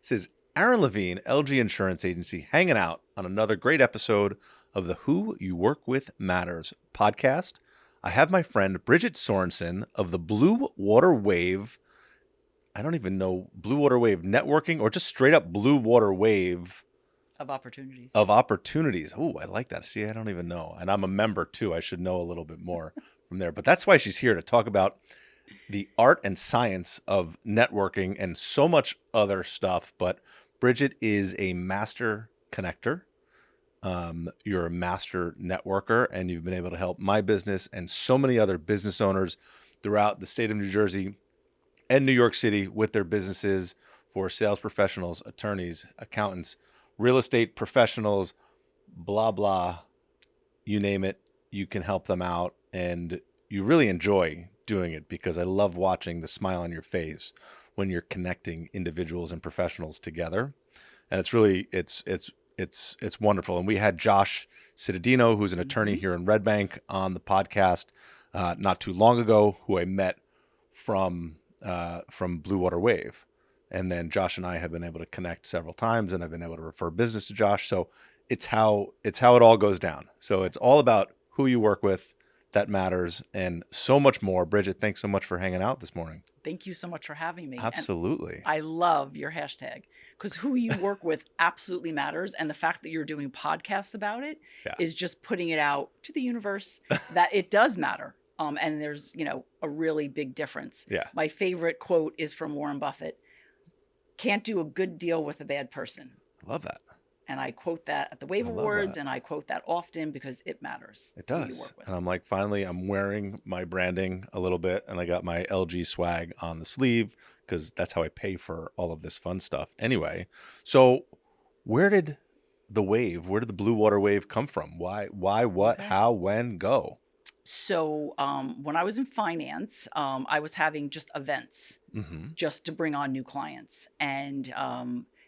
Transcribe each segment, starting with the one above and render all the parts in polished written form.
This is Aaron Levine, LG Insurance Agency, hanging out on another great episode of the Who You Work With Matters podcast. I have my friend Bridget Sorenson of the Blue Water Wave. I don't even know, Blue Water Wave Networking, or just straight up Blue Water Wave Of opportunities. Oh, I like that. See, I don't even know. And I'm a member too. I should know a little bit more from there. But that's why she's here to talk about the art and science of networking and so much other stuff. But Bridget is a master connector. You're a master networker, and you've been able to help my business and so many other business owners throughout the state of New Jersey and New York City with their businesses, for sales professionals, attorneys, accountants, real estate professionals, blah, blah, you name it, you can help them out. And you really enjoy doing it, because I love watching the smile on your face when you're connecting individuals and professionals together. And it's really, it's wonderful. And we had Josh Cittadino, who's an attorney here in Red Bank, on the podcast not too long ago, who I met from Blue Water Wave. And then Josh and I have been able to connect several times, and I've been able to refer business to Josh. So it's how it all goes down. So it's all about who you work with that matters, and so much more. Bridget, thanks so much for hanging out this morning. Thank you so much for having me. Absolutely. And I love your hashtag, because who you work with absolutely matters. And the fact that you're doing podcasts about it is just putting it out to the universe that it does matter. And there's, a really big difference. Yeah. My favorite quote is from Warren Buffett. Can't do a good deal with a bad person. Love that. And I quote that at the Wave Awards, and I quote that often because it matters. It does. And I'm like, finally, I'm wearing my branding a little bit, and I got my LG swag on the sleeve, because that's how I pay for all of this fun stuff. Anyway, so where did the Blue Water Wave come from? Why, what, how, when, go? So when I was in finance, I was having just events just to bring on new clients. And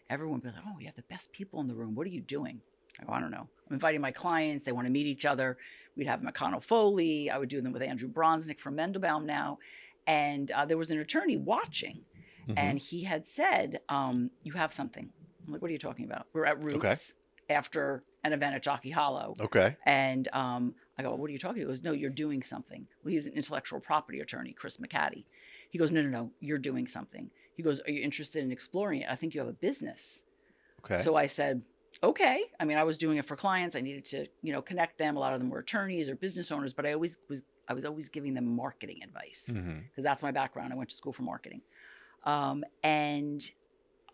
everyone would be like, oh, you have the best people in the room. What are you doing? I go, I don't know. I'm inviting my clients. They want to meet each other. We'd have McConnell Foley. I would do them with Andrew Bronsnick from Mendelbaum now. And there was an attorney watching. And he had said, you have something. I'm like, what are you talking about? We're at Roots after an event at Jockey Hollow. Okay. And I go, what are you talking about? He goes, no, you're doing something. Well, he's an intellectual property attorney, Chris McCaddy. He goes, no, you're doing something. He goes, are you interested in exploring it? I think you have a business. Okay. So I said, okay. I mean, I was doing it for clients. I needed to, connect them. A lot of them were attorneys or business owners, but I was always giving them marketing advice, because that's my background. I went to school for marketing. And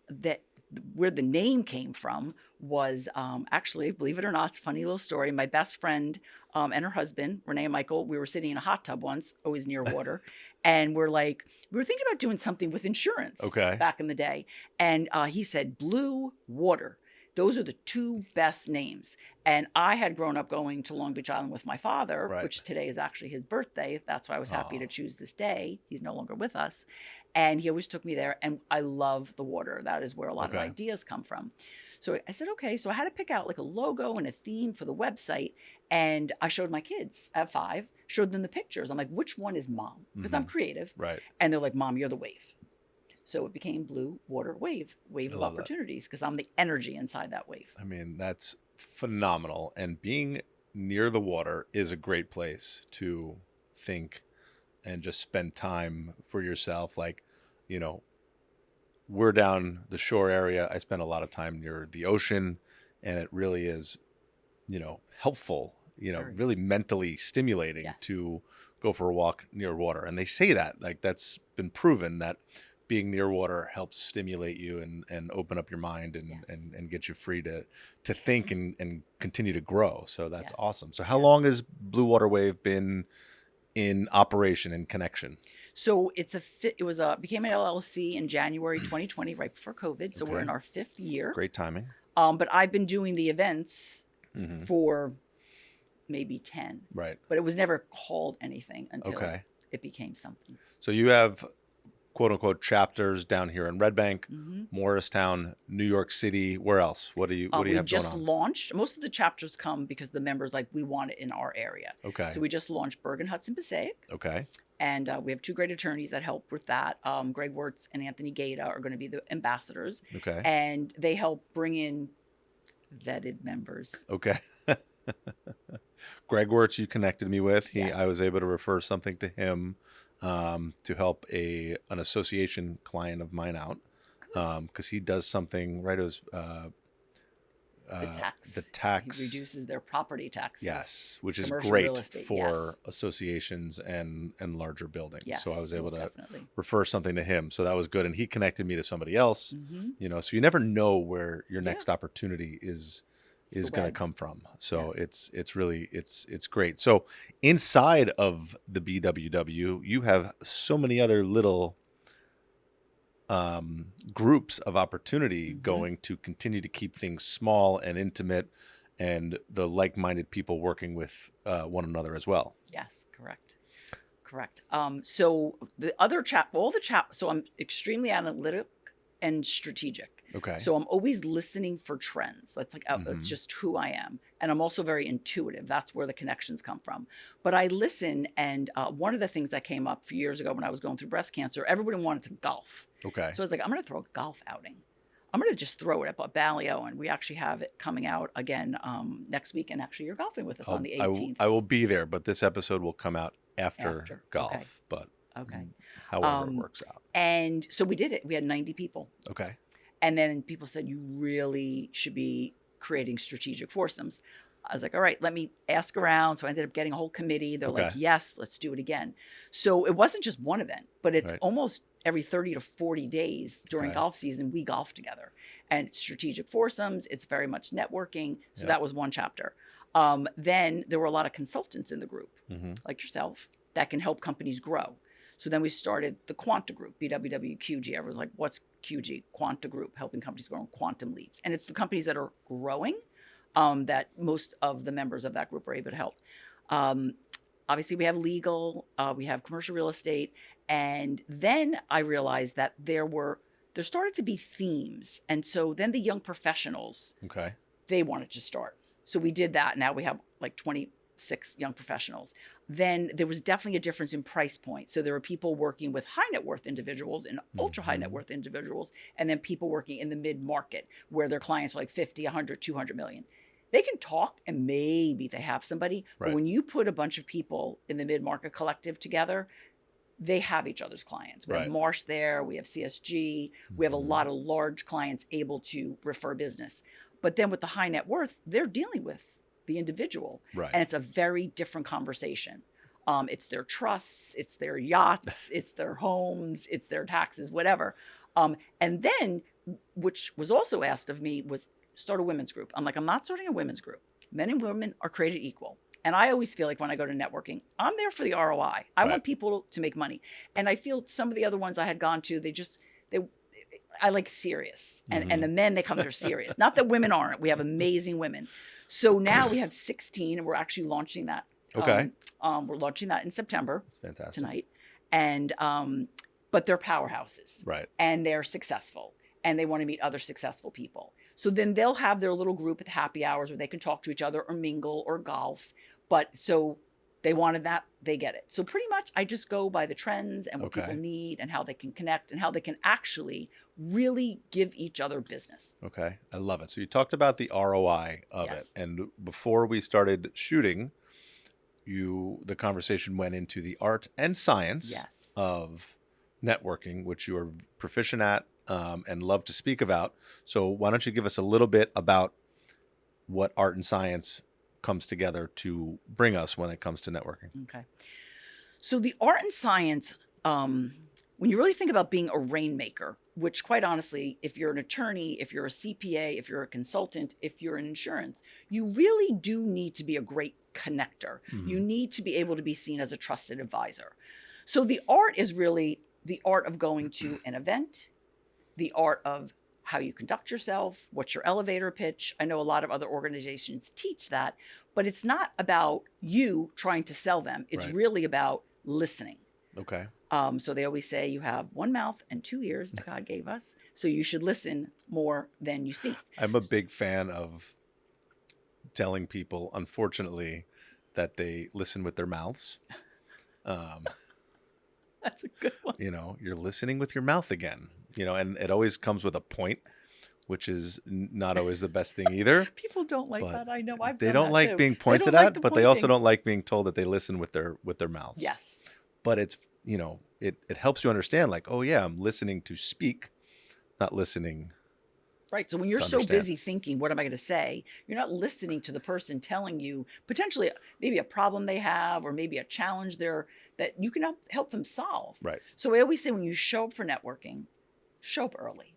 that where the name came from was actually, believe it or not, it's a funny little story. My best friend and her husband, Renee and Michael, we were sitting in a hot tub once, always near water. And we were thinking about doing something with insurance back in the day. And he said, Blue Water. Those are the two best names. And I had grown up going to Long Beach Island with my father, which today is actually his birthday. That's why I was happy to choose this day. He's no longer with us. And he always took me there. And I love the water. That is where a lot of ideas come from. So I said, okay. So I had to pick out like a logo and a theme for the website. And I showed my kids at 5, showed them the pictures. I'm like, which one is mom? Because I'm creative. Right. And they're like, Mom, you're the wave. So it became Blue Water Wave of opportunities, because I'm the energy inside that wave. I mean, that's phenomenal. And being near the water is a great place to think and just spend time for yourself. Like, we're down the shore area. I spend a lot of time near the ocean, and it really is, helpful, really mentally stimulating to go for a walk near water. And they say that, like, that's been proven that being near water helps stimulate you and open up your mind and get you free to think and continue to grow. So that's awesome. So how long has Blue Water Wave been in operation and connection? So it became an LLC in January 2020, right before COVID. So we're in our 5th year. Great timing. But I've been doing the events for maybe 10. Right. But it was never called anything until it became something. So you have quote unquote chapters down here in Red Bank, Hmm. Morristown, New York City. Where else? What do you We have going just on? launched. Most of the chapters come because the members like we want it in our area. Okay. So we just launched Bergen, Hudson, Passaic. Okay. And we have two great attorneys that help with that. Greg Wirtz and Anthony Gaeta are going to be the ambassadors. Okay. And they help bring in vetted members. Okay. Greg Wirtz, you connected me with. Yes. I was able to refer something to him to help an association client of mine out because he does something right. It was The tax. He reduces their property taxes. Yes, which is Commercial great real estate, for yes. associations and larger buildings. Yes, so I was able most to definitely. refer something to him. So that was good, and he connected me to somebody else. Mhm. You know, so you never know where your Yeah. next opportunity is the going to web. come from. So Yes. it's really it's great. So inside of the BWW, you have so many other little groups of opportunity Mhm. going to continue to keep things small and intimate, and the like-minded people working with one another as well. Yes, correct. Correct. So the other so I'm extremely analytic and strategic. Okay. So I'm always listening for trends. That's like, Mhm. it's just who I am. And I'm also very intuitive. That's where the connections come from. But I listen. And one of the things that came up a few years ago when I was going through breast cancer, everybody wanted to golf. Okay. So I was like, I'm going to throw a golf outing. I'm going to just throw it at Ballyeo. And we actually have it coming out again next week. And actually, you're golfing with us on the 18th. I will be there, but this episode will come out after golf. Okay. But Okay. however it works out. And so we did it. We had 90 people. Okay. And then people said, you really should be creating strategic foursomes. I was like, all right, let me ask around. So I ended up getting a whole committee. They're like, Okay. yes, let's do it again. So it wasn't just one event, but it's Right. almost every 30 to 40 days during Okay. golf season, we golf together. And it's strategic foursomes. It's very much networking. So Yep. that was one chapter. Then there were a lot of consultants in the group, Mm-hmm. like yourself, that can help companies grow. So then we started the Quanta Group, BWWQG. I was like, what's QG? Quanta Group, helping companies grow in quantum leaps. And it's the companies that are growing that most of the members of that group are able to help. Obviously, we have legal, we have commercial real estate. And then I realized that there started to be themes. And so then the young professionals, Okay. they wanted to start. So we did that. Now we have like 26 young professionals. Then there was definitely a difference in price point. So there were people working with high net worth individuals and ultra high net worth individuals, and then people working in the mid market where their clients are like 50, 100, 200 million. They can talk and maybe they have somebody, Right. but when you put a bunch of people in the mid market collective together, they have each other's clients. We Right. have Marsh there, we have CSG, we have a Mhm. lot of large clients able to refer business. But then with the high net worth, they're dealing with the individual. Right. And it's a very different conversation. It's their trusts, it's their yachts, it's their homes, it's their taxes, whatever. And then, which was also asked of me, was start a women's group. I'm like, I'm not starting a women's group. Men and women are created equal. And I always feel like when I go to networking, I'm there for the ROI. I Right. want people to make money. And I feel some of the other ones I had gone to, I like serious. And the men, they come, they're serious. Not that women aren't. We have amazing women. So now we have 16 and we're actually launching that. Okay. We're launching that in September That's fantastic. tonight. And, but they're powerhouses Right. and they're successful and they want to meet other successful people. So then they'll have their little group at happy hours where they can talk to each other or mingle or golf. But so they wanted that, they get it. So pretty much I just go by the trends and what Okay. people need and how they can connect and how they can actually really give each other business. Okay. I love it. So you talked about the ROI of Yes. it. And before we started shooting, the conversation went into the art and science Yes. of networking, which you are proficient at and love to speak about. So why don't you give us a little bit about what art and science comes together to bring us when it comes to networking? Okay. So the art and science, when you really think about being a rainmaker, which quite honestly, if you're an attorney, if you're a CPA, if you're a consultant, if you're in insurance, you really do need to be a great connector. Mhm. You need to be able to be seen as a trusted advisor. So the art is really the art of going to an event, the art of how you conduct yourself, what's your elevator pitch. I know a lot of other organizations teach that, but it's not about you trying to sell them. It's Right. really about listening. Okay. So they always say you have one mouth and two ears that God gave us. So you should listen more than you speak. I'm a big fan of telling people, unfortunately, that they listen with their mouths. That's a good one. You're listening with your mouth again, and it always comes with a point, which is not always the best thing either. People don't like But that. I know. I've they done don't that like too. being They pointed don't like at, the but they also pointing. don't like being told that they listen with their mouths. Yes. But it's, it helps you understand, like, oh yeah, I'm listening to speak, not listening. Right. So when you're To so understand. busy thinking, what am I going to say? You're not listening to the person telling you potentially maybe a problem they have or maybe a challenge that you can help them solve. Right. So I always say when you show up for networking, show up early.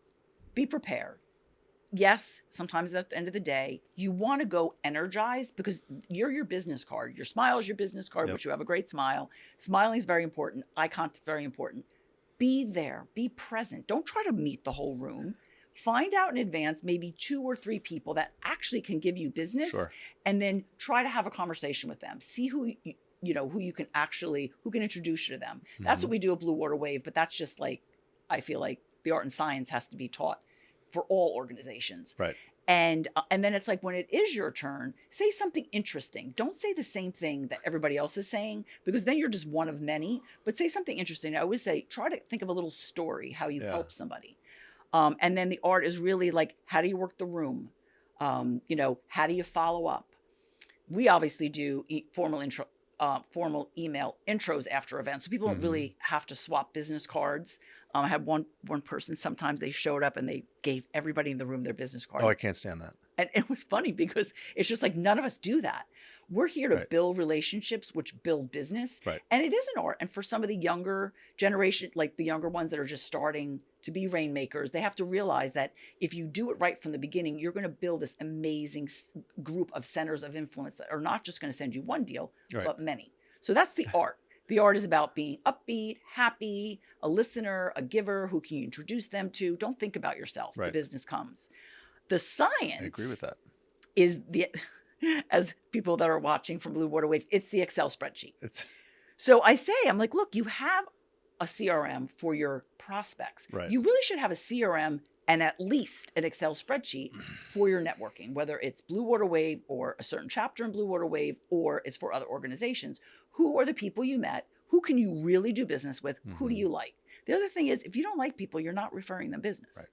Be prepared. Yes, sometimes at the end of the day, you want to go energized because you're your business card. Your smile is your business card, Yep. which you have a great smile. Smiling is very important. Eye contact is very important. Be there. Be present. Don't try to meet the whole room. Find out in advance maybe 2 or 3 people that actually can give you business, Sure. and then try to have a conversation with them. See who who can introduce you to them. That's what we do at Blue Water Wave, but that's just like, I feel like the art and science has to be taught for all organizations. Right. And then it's like when it is your turn, say something interesting. Don't say the same thing that everybody else is saying, because then you're just one of many. But say something interesting. I always say, try to think of a little story how you help somebody. And then the art is really like, how do you work the room? How do you follow up? We obviously do formal email intros after events, so people don't really have to swap business cards. I had one person, sometimes they showed up and they gave everybody in the room their business card. Oh, I can't stand that. And it was funny because it's just like, none of us do that. We're here to build relationships, which build business. Right. And it is an art. And for some of the younger generation, like the younger ones that are just starting to be rainmakers, they have to realize that if you do it right from the beginning, you're going to build this amazing group of centers of influence that are not just going to send you one deal, but many. So that's the art. The art is about being upbeat, happy, a listener, a giver who can you introduce them to. Don't think about yourself. The business comes. The science. I agree with that. Is as people that are watching from Blue Water Wave, it's the Excel spreadsheet. So I'm like, look, you have a CRM for your prospects. Right. You really should have a CRM and at least an Excel spreadsheet for your networking, whether it's Blue Water Wave or a certain chapter in Blue Water Wave, or it's for other organizations. Who are the people you met? Who can you really do business with? Who do you like? The other thing is, if you don't like people, you're not referring them business. Right.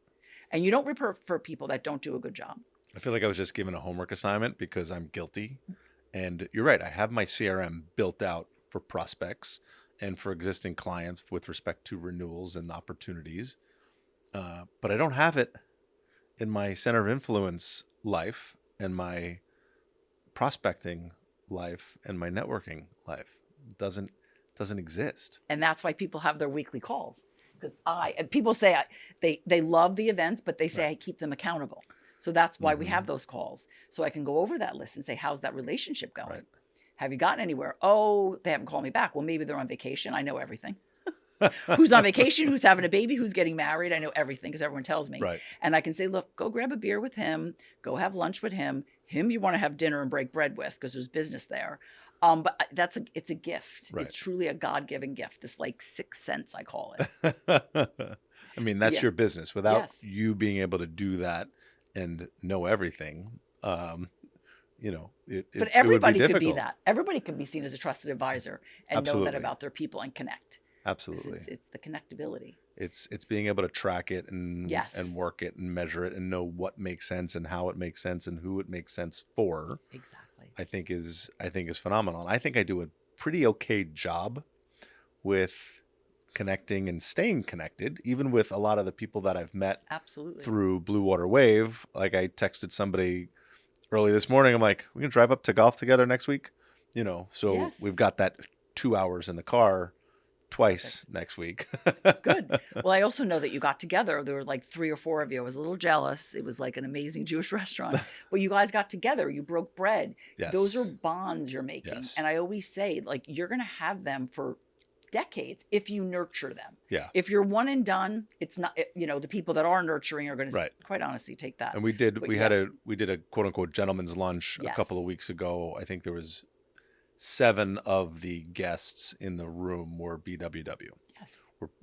And you don't refer people that don't do a good job. I feel like I was just given a homework assignment because I'm guilty. And you're right. I have my CRM built out for prospects and for existing clients with respect to renewals and opportunities. But I don't have it in my center of influence life and my prospecting life and my networking life. It doesn't exist. And that's why people have their weekly calls. Because people say they love the events, but they say I keep them accountable. So that's why we have those calls. So I can go over that list and say, how's that relationship going? Right. Have you gotten anywhere? Oh, they haven't called me back. Well, maybe they're on vacation. I know everything. Who's on vacation? Who's having a baby? Who's getting married? I know everything because everyone tells me. Right. And I can say, look, go grab a beer with him. Go have lunch with him. Him you want to have dinner and break bread with because there's business there. But it's a gift. Right. It's truly a God-given gift. This like 6th sense, I call it. I mean, that's your business. Without you being able to do that and know everything, but everybody it would be could be difficult. that. Everybody can be seen as a trusted advisor and know that about their people and connect. Absolutely. It's the connectability. It's being able to track it and Yes. work it and measure it and know what makes sense and how it makes sense and who it makes sense for. Exactly. I think is phenomenal. And I think I do a pretty okay job with connecting and staying connected, even with a lot of the people that I've met Absolutely through Blue Water Wave. Like I texted somebody early this morning. I'm like, we can drive up to golf together next week. So we've got that 2 hours in the car twice next week. Good. Well, I also know that you got together. There were like 3 or 4 of you. I was a little jealous. It was like an amazing Jewish restaurant. But you guys got together. You broke bread. Yes. Those are bonds you're making. Yes. And I always say, like, you're going to have them for decades if you nurture them. Yeah. If you're one and done, it's not, the people that are nurturing are going to quite honestly take that. And we did a quote unquote gentleman's lunch a couple of weeks ago. I think there was 7 of the guests in the room were BWW. Yes.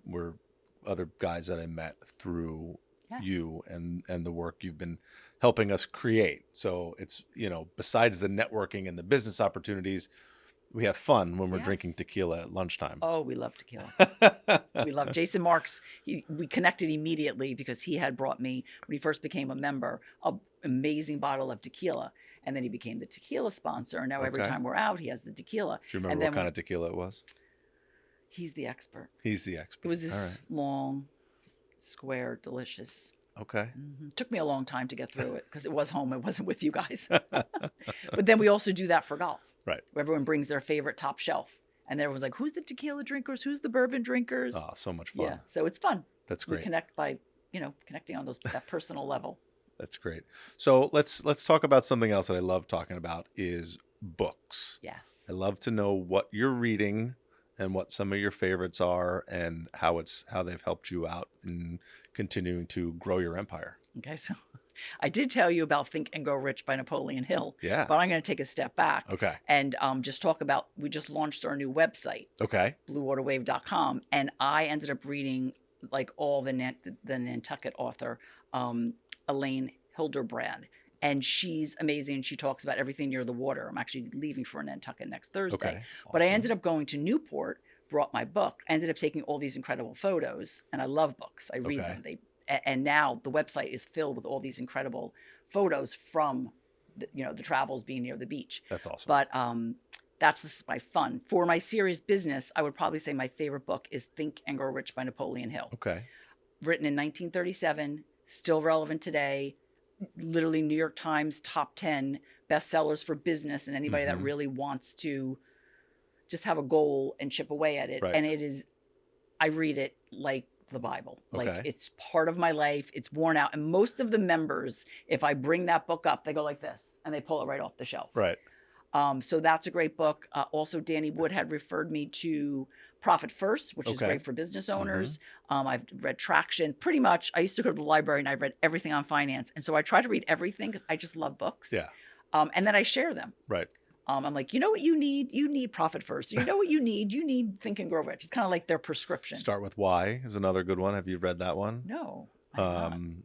were other guys that I met through Yes. you and the work you've been helping us create. So it's, besides the networking and the business opportunities, we have fun when we're Yes. drinking tequila at lunchtime. Oh, we love tequila. We love Jason Marks. We connected immediately because he had brought me, when he first became a member, an amazing bottle of tequila. And then he became the tequila sponsor. And now every Okay. time we're out, he has the tequila. Do you remember what kind of tequila it was? He's the expert. He's the expert. It was this long, square, delicious. Okay. Took me a long time to get through it because it was home. It wasn't with you guys. But then we also do that for golf. Right. Where everyone brings their favorite top shelf. And everyone's like, who's the tequila drinkers? Who's the bourbon drinkers? Oh, so much fun. Yeah. So it's fun. That's great. We connect by, connecting on that personal level. That's great. So let's talk about something else that I love talking about is books. Yes. I love to know what you're reading and what some of your favorites are and how they've helped you out in continuing to grow your empire. Okay, so I did tell you about Think and Grow Rich by Napoleon Hill. Yeah. But I'm going to take a step back. Okay. And just talk about, we just launched our new website. Okay. bluewaterwave.com, and I ended up reading like all the Nantucket author, Elaine Hilderbrand, and she's amazing. She talks about everything near the water. I'm actually leaving for Nantucket next Thursday. Okay. But I Awesome. ended up going to Newport, brought my book, ended up taking all these incredible photos, and I love books. I read them. And now the website is filled with all these incredible photos from the travels being near the beach. That's awesome. But that's just my fun. For my serious business, I would probably say my favorite book is Think and Grow Rich by Napoleon Hill. Okay. Written in 1937, still relevant today. Literally New York Times top 10 bestsellers for business and anybody that really wants to just have a goal and chip away at it. Right. And I read it like the Bible. Okay. Like it's part of my life. It's worn out. And most of the members, if I bring that book up, they go like this and they pull it right off the shelf. Right. So that's a great book. Also, Danny Wood had referred me to Profit First, which is great for business owners. I've read Traction. Pretty much, I used to go to the library and I read everything on finance. And so I try to read everything because I just love books. Yeah. And then I share them. Right. I'm like, you know what you need? You need Profit First. You know what you need? You need Think and Grow Rich. It's kind of like their prescription. Start with Why is another good one. Have you read that one? No.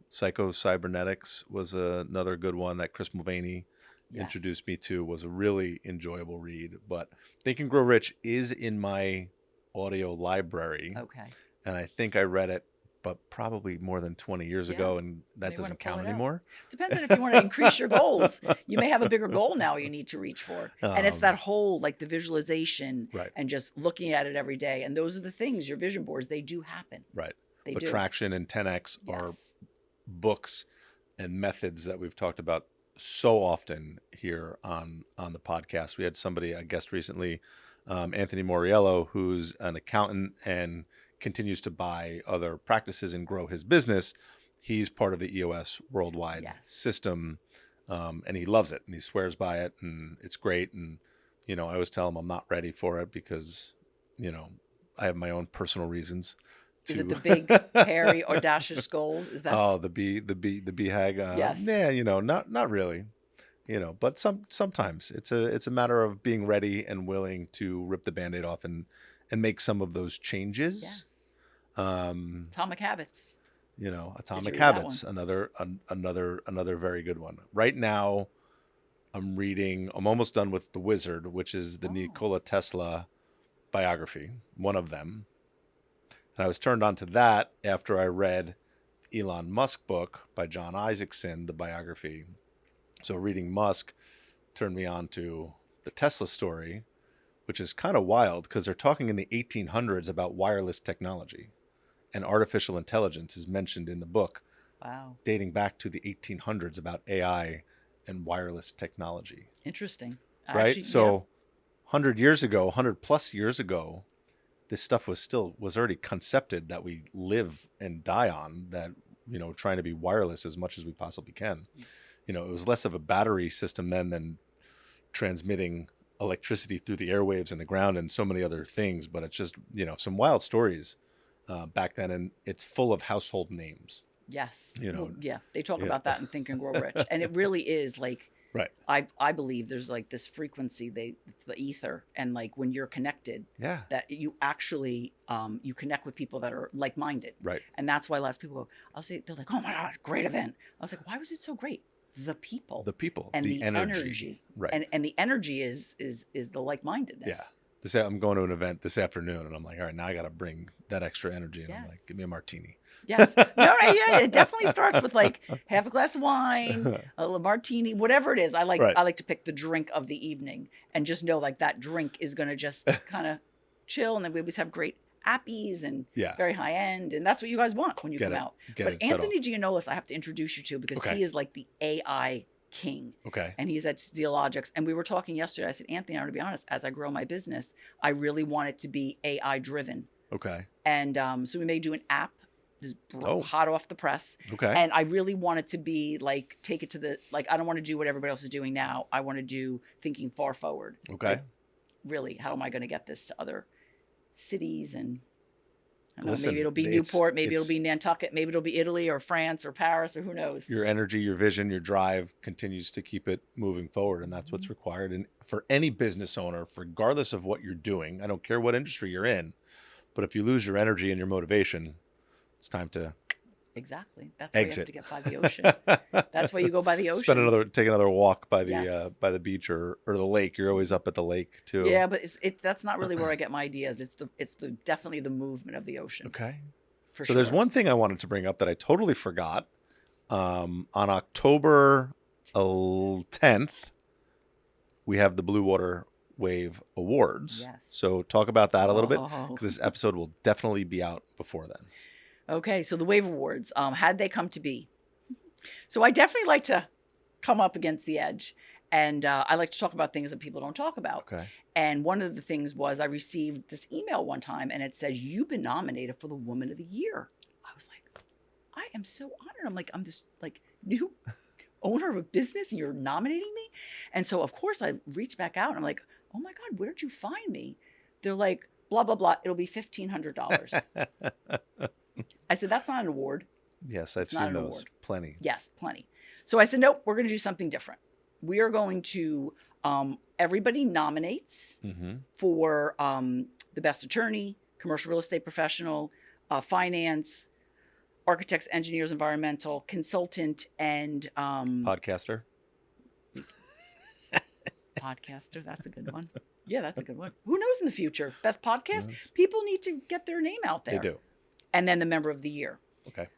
Psycho-Cybernetics was another good one that Chris Mulvaney introduced me to. Was a really enjoyable read. But Think and Grow Rich is in my audio library. Okay. And I think I read it, but probably more than 20 years ago, and that doesn't count anymore. Depends on if you want to increase your goals. You may have a bigger goal now you need to reach for. And it's that whole, like the visualization and just looking at it every day. And those are the things, your vision boards, they do happen. Right. They but do. Traction and 10X are books and methods that we've talked about so often here on the podcast. We had somebody, a guest recently, Anthony Moriello, who's an accountant and continues to buy other practices and grow his business. He's part of the EOS worldwide system, and he loves it and he swears by it, and it's great. And I always tell him I'm not ready for it because I have my own personal reasons. Is it the big, hairy, audacious goals? Is that? the BHAG. Yes. Yeah, not really. But sometimes it's a matter of being ready and willing to rip the Band-Aid off and make some of those changes. Atomic Habits. Atomic Habits, another very good one. Right now, I'm almost done with The Wizard, which is the Nikola Tesla biography, one of them. And I was turned on to that after I read Elon Musk book by John Isaacson, the biography. So reading Musk turned me on to the Tesla story, which is kind of wild because they're talking in the 1800s about wireless technology, and artificial intelligence is mentioned in the book. Wow. Dating back to the 1800s about AI and wireless technology. Interesting. Right? Actually, so 100 plus years ago, this stuff was already concepted that we live and die on, that, trying to be wireless as much as we possibly can. It was less of a battery system then than transmitting electricity through the airwaves and the ground and so many other things. But it's just, some wild stories back then, and it's full of household names. Yes. They talk about that in Think and Grow Rich. And it really is like Right. I believe there's like this frequency, it's the ether, and like when you're connected, Yeah. that you actually you connect with people that are like-minded. Right. And that's why lots of people go, I'll say, they're like, oh my God, great event. I was like, why was it so great? The people. The people. And the the energy. Right. And the energy is the like-mindedness. Yeah. I'm going to an event this afternoon, and I'm like, all right, now I got to bring that extra energy. And I'm Yes. like, give me a martini. Yes. No, right. Yeah. It definitely starts with like half a glass of wine, a little martini, whatever it is. I like to pick the drink of the evening and just know like that drink is going to just kind of chill. And then we always have great appies and very high end. And that's what you guys want when you come out. But Anthony Gianolis, I have to introduce you to, because he is like the AI king. Okay. And he's at Steelogix. And we were talking yesterday. I said, Anthony, I'm going to be honest, as I grow my business, I really want it to be AI driven. Okay. And so we may do an app. Just hot off the press. Okay. And I really want it to be like, take it to the, like, I don't want to do what everybody else is doing now. I want to do thinking far forward. Okay. Like, really, how am I going to get this to other cities? And I don't know, maybe it'll be Newport, maybe it'll be Nantucket, maybe it'll be Italy or France or Paris or who knows. Your energy, your vision, your drive continues to keep it moving forward. And that's what's required. And for any business owner, regardless of what you're doing, I don't care what industry you're in, but if you lose your energy and your motivation, it's time to exit. That's why you have to get by the ocean. That's why you go by the ocean. Take another walk by the beach or the lake. You're always up at the lake too. Yeah, but that's not really where I get my ideas. It's definitely the movement of the ocean. Okay. So sure. There's one thing I wanted to bring up that I totally forgot. On October 10th, we have the Blue Water Wave Awards. Yes. So talk about that a little bit, because this episode will definitely be out before then. Okay, so the Wave Awards, how'd they come to be? So I definitely like to come up against the edge, and I like to talk about things that people don't talk about. Okay. And one of the things was I received this email one time, and it says, you've been nominated for the Woman of the Year. I was like, I am so honored. I'm like, I'm this like new owner of a business, and you're nominating me? And so, of course, I reached back out, and I'm like, oh my God, where'd you find me? They're like, blah, blah, blah. It'll be $1,500. I said, that's not an award. Yes, I've seen those. Award. Plenty. Yes, plenty. So I said, nope, we're going to do something different. We are going to, everybody nominates for the best attorney, commercial real estate professional, finance, architects, engineers, environmental, consultant, and podcaster. Podcaster, that's a good one. Yeah, that's a good one. Who knows in the future? Best podcast? Yes. People need to get their name out there. They do. And then the member of the year. Okay.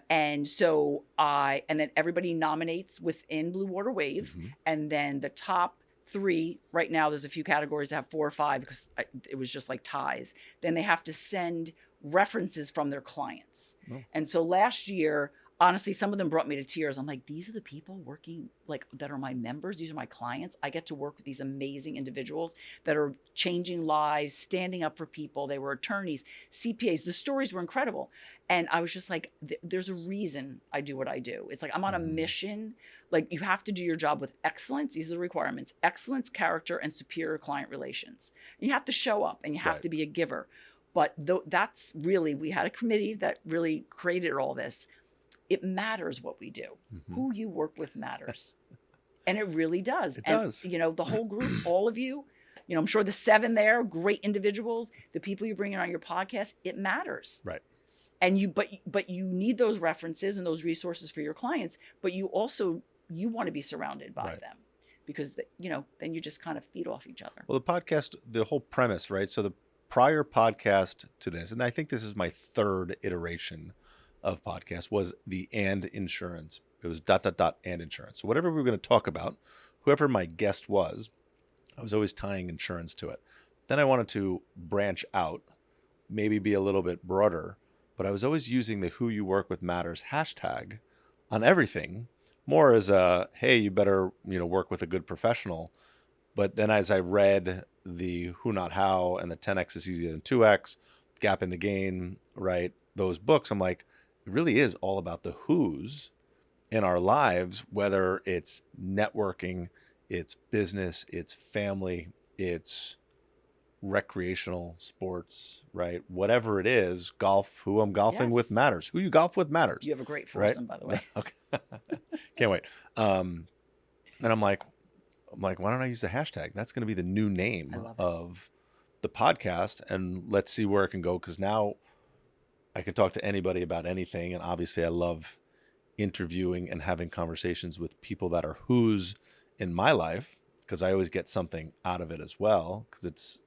And so and then everybody nominates within Blue Water Wave. And then the top 3, right now there's a few categories that have 4 or 5 because it was just like ties. Then they have to send references from their clients. Oh. And so last year, honestly, some of them brought me to tears. I'm like, these are the people working, like, that are my members. These are my clients. I get to work with these amazing individuals that are changing lives, standing up for people. They were attorneys, CPAs. The stories were incredible. And I was just like, there's a reason I do what I do. It's like, I'm on a mission. Like, you have to do your job with excellence. These are the requirements: excellence, character, and superior client relations. And you have to show up, and you have to be a giver. But that's really, we had a committee that really created all this. It matters what we do. Who you work with matters. And it really does. It does. You know, the whole group, all of you, you know, I'm sure the 7 there, great individuals, the people you bring in on your podcast, it matters. Right. And but you need those references and those resources for your clients, but you also, you want to be surrounded by them, because, you know, then you just kind of feed off each other. Well, the podcast, the whole premise, right? So the prior podcast to this, and I think this is my 3rd iteration of podcast, was the and insurance. It was ... and insurance. So whatever we were going to talk about, whoever my guest was, I was always tying insurance to it. Then I wanted to branch out, maybe be a little bit broader, but I was always using the Who You Work With Matters hashtag on everything, more as a, hey, you better, you know, work with a good professional. But then as I read the Who Not How and the 10X is Easier Than 2X, Gap in the Gain, right, those books, I'm like, it really is all about the who's in our lives, whether it's networking, it's business, it's family, it's recreational sports, right? Whatever it is, golf, who I'm golfing with matters. Who you golf with matters. You have a great foursome, by the way. Okay. Can't wait. And I'm like, why don't I use the hashtag? That's going to be the new name I love it. of the podcast, and let's see where it can go. Because now I can talk to anybody about anything, and obviously I love interviewing and having conversations with people that are who's in my life, because I always get something out of it as well. Because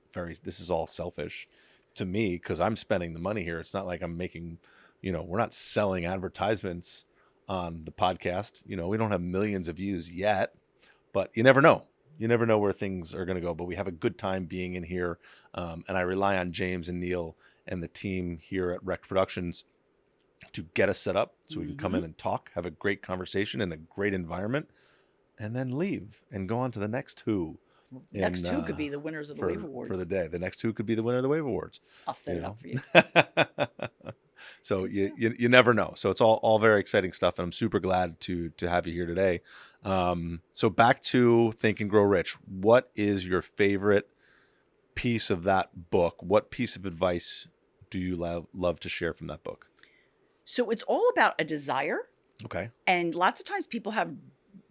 this is all selfish to me because I'm spending the money here. It's not like I'm making, we're not selling advertisements on the podcast. We don't have millions of views yet, but you never know. You never know where things are going to go. But we have a good time being in here. And I rely on James and Neil and the team here at Rec Productions to get us set up so we can come in and talk, have a great conversation in a great environment, and then leave and go on to the next who. Next two could be the winners of the Wave Awards. For the day. The next two could be the winner of the Wave Awards. I'll set it up for you. So you never know. So it's all very exciting stuff, and I'm super glad to have you here today. So back to Think and Grow Rich. What is your favorite piece of that book? What piece of advice do you love to share from that book? So it's all about a desire. Okay. And lots of times people have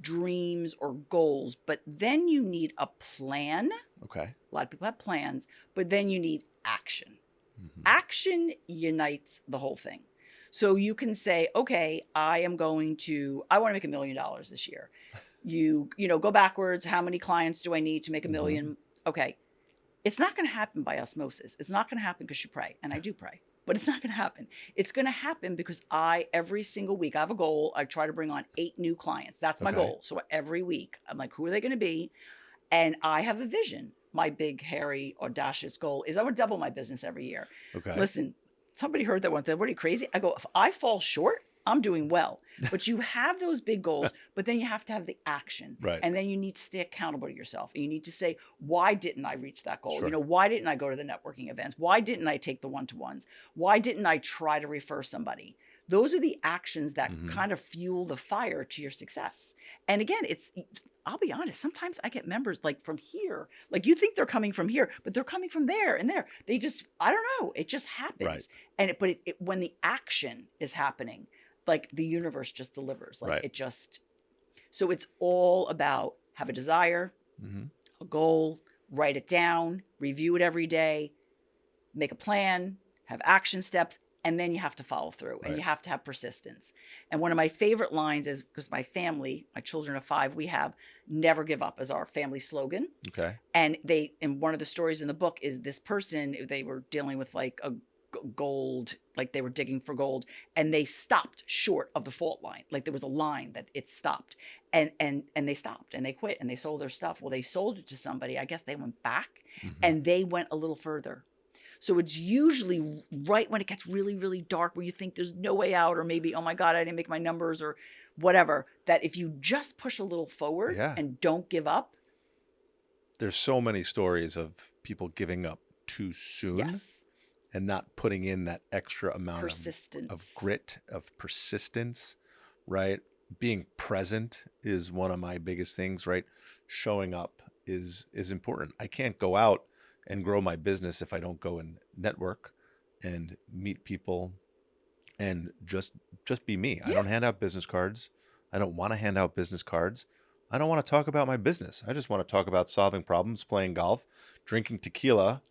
dreams or goals, but then you need a plan. Okay. A lot of people have plans, but then you need action. Mm-hmm. Action unites the whole thing. So you can say, okay, I want to make $1 million this year. You go backwards. How many clients do I need to make $1 million? Mm-hmm. Okay. It's not going to happen by osmosis. It's not going to happen because you pray. And I do pray. But it's not going to happen. It's going to happen because every single week, I have a goal. I try to bring on 8 new clients. That's my goal. So every week, I'm like, who are they going to be? And I have a vision. My big, hairy, audacious goal is I would double my business every year. Okay. Listen, somebody heard that one. What are you, crazy? I go, if I fall short, I'm doing well. But you have those big goals, but then you have to have the action. Right. And then you need to stay accountable to yourself. And you need to say, why didn't I reach that goal? Sure. Why didn't I go to the networking events? Why didn't I take the one-to-ones? Why didn't I try to refer somebody? Those are the actions that kind of fuel the fire to your success. And again, I'll be honest, sometimes I get members like from here, like you think they're coming from here, but they're coming from there and there. They just, I don't know, it just happens. Right. And when the action is happening, like the universe just delivers. Like it just, so it's all about have a desire, a goal, write it down, review it every day, make a plan, have action steps, and then you have to follow through and you have to have persistence. And one of my favorite lines is, because my children of 5, we have never give up as our family slogan. Okay. And one of the stories in the book is this person, they were dealing with like a gold, like they were digging for gold, and they stopped short of the fault line. Like there was a line that it stopped, and they stopped and they quit and they sold their stuff. Well, they sold it to somebody. I guess they went back and they went a little further. So it's usually right when it gets really, really dark, where you think there's no way out, or maybe, oh my God, I didn't make my numbers or whatever, that if you just push a little forward and don't give up. There's so many stories of people giving up too soon. Yes. And not putting in that extra amount of grit, of persistence, right? Being present is one of my biggest things, right? Showing up is important. I can't go out and grow my business if I don't go and network and meet people and just be me. Yeah. I don't hand out business cards. I don't want to hand out business cards. I don't want to talk about my business. I just want to talk about solving problems, playing golf, drinking tequila,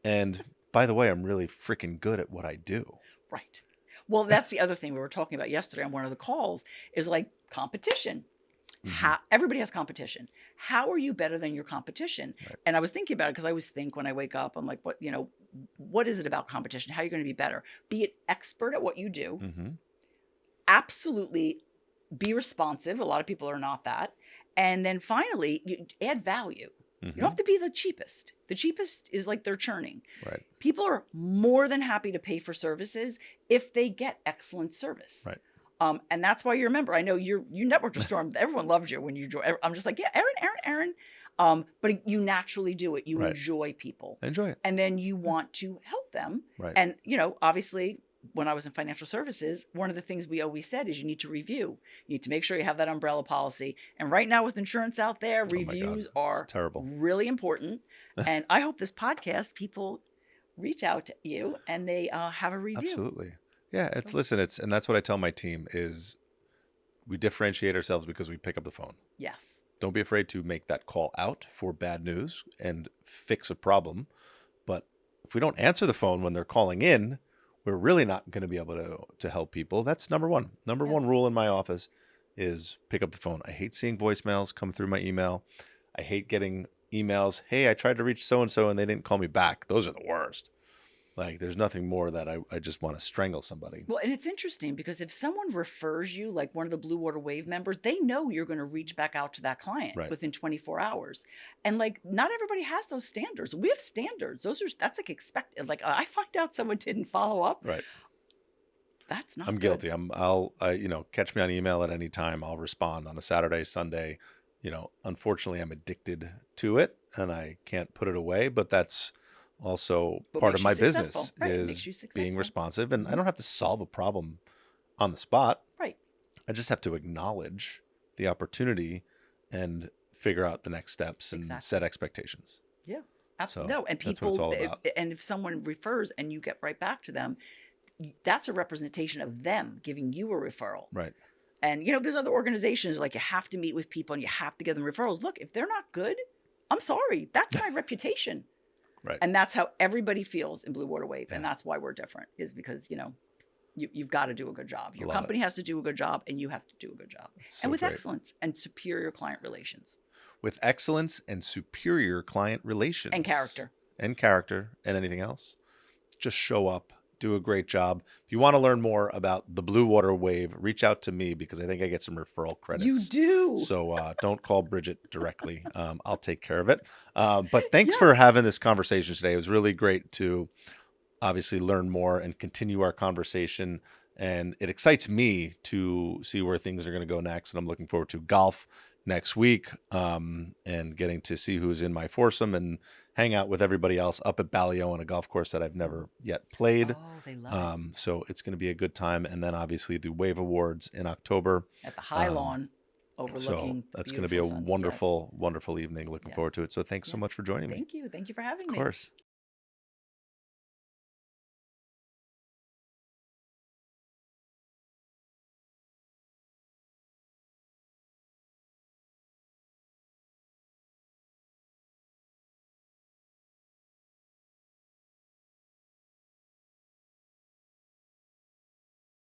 and by the way, I'm really freaking good at what I do. Right. Well, that's the other thing we were talking about yesterday on one of the calls is like competition. Everybody has competition. How are you better than your competition? Right. And I was thinking about it because I always think when I wake up, I'm like, what is it about competition? How are you going to be better? Be an expert at what you do. Absolutely be responsive. A lot of people are not that. And then finally, you add value. You don't have to be the cheapest. The cheapest is like they're churning. Right. People are more than happy to pay for services if they get excellent service. Right. And that's why you're a member. I know you networked with Storm. Everyone loves you when you join. I'm just like, yeah, Aaron. But you naturally do it. You enjoy people. Enjoy it. And then you want to help them. Right. And, obviously, when I was in financial services, one of the things we always said is you need to review. You need to make sure you have that umbrella policy. And right now with insurance out there, reviews are really important. And I hope this podcast, people reach out to you and they have a review. Absolutely. Yeah. And that's what I tell my team is we differentiate ourselves because we pick up the phone. Yes. don't be afraid to make that call out for bad news and fix a problem. But if we don't answer the phone when they're calling in, we're really not going to be able to help people. That's number one. Number one Yes. rule in my office is pick up the phone. I hate seeing voicemails come through my email. I hate getting emails, hey, I tried to reach so-and-so and they didn't call me back. Those are the worst. Like, there's nothing more that I just want to strangle somebody. Well, and it's interesting because if someone refers you, like one of the Blue Water Wave members, they know you're going to reach back out to that client Right. within 24 hours. And like, not everybody has those standards. We have standards. That's like expected. Like, I find out someone didn't follow up. Right. That's not I'm good. guilty. Catch me on email at any time. I'll respond on a Saturday, Sunday. Unfortunately, I'm addicted to it and I can't put it away, but that's also What part makes of my you successful. business Right, it is makes you being successful. responsive. And I don't have to solve a problem on the spot. Right. I just have to acknowledge the opportunity and figure out the next steps and Exactly. set expectations. Yeah, absolutely. So No, and that's what it's people, all about. and if someone refers and you get right back to them, that's a representation of them giving you a referral. Right. And, there's other organizations like you have to meet with people and you have to give them referrals. Look, if they're not good, I'm sorry. That's my reputation. Right. And that's how everybody feels in Blue Water Wave. Yeah. And that's why we're different, is because, you've got to do a good job. Your Love company has to do a good job and you have to do a good job. So and with great. excellence and superior client relations. With excellence and superior client relations. And character. And anything else. Just show up. Do a great job. If you want to learn more about the Blue Water Wave, reach out to me because I think I get some referral credits. You do. So don't call Bridget directly. I'll take care of it. But thanks for having this conversation today. It was really great to obviously learn more and continue our conversation. And it excites me to see where things are going to go next. And I'm looking forward to golf next week and getting to see who's in my foursome and hang out with everybody else up at Balliol on a golf course that I've never yet played. Oh, they love it. So it's going to be a good time. And then obviously the Wave Awards in October. At the High Lawn overlooking. So that's going to be a wonderful, wonderful evening. Looking forward to it. So thanks so much for joining me. Thank you. Thank you for having me. Of course.